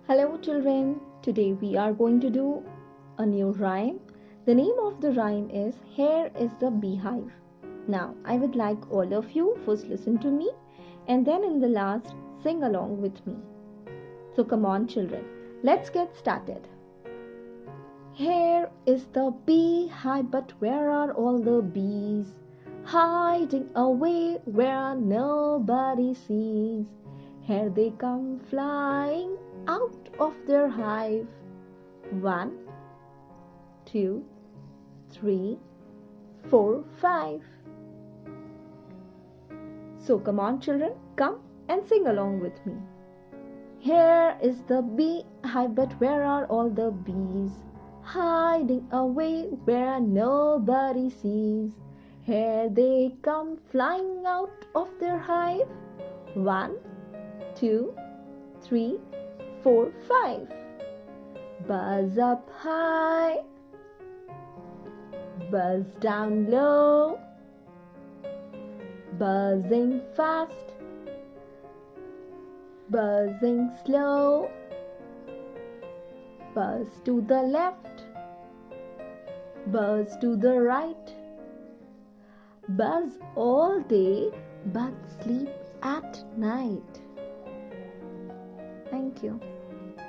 Hello children, today we are going to do a new rhyme. The name of the rhyme is Here is the Beehive. Now I would like all of you first listen to me and then in the last sing along with me. So come on children, let's get started. Here is the beehive, but where are all the bees? Hiding away where nobody sees. Here they come flying out of their hive. 1, 2, 3, 4, 5. So come on children, come and sing along with me. Here is the beehive, but where are all the bees? Hiding away where nobody sees. Here they come flying out of their hive. 1, 2, 3, 4, 5. Buzz up high, buzz down low, buzzing fast, buzzing slow. Buzz to the left, buzz to the right. Buzz all day but sleep at night. Thank you.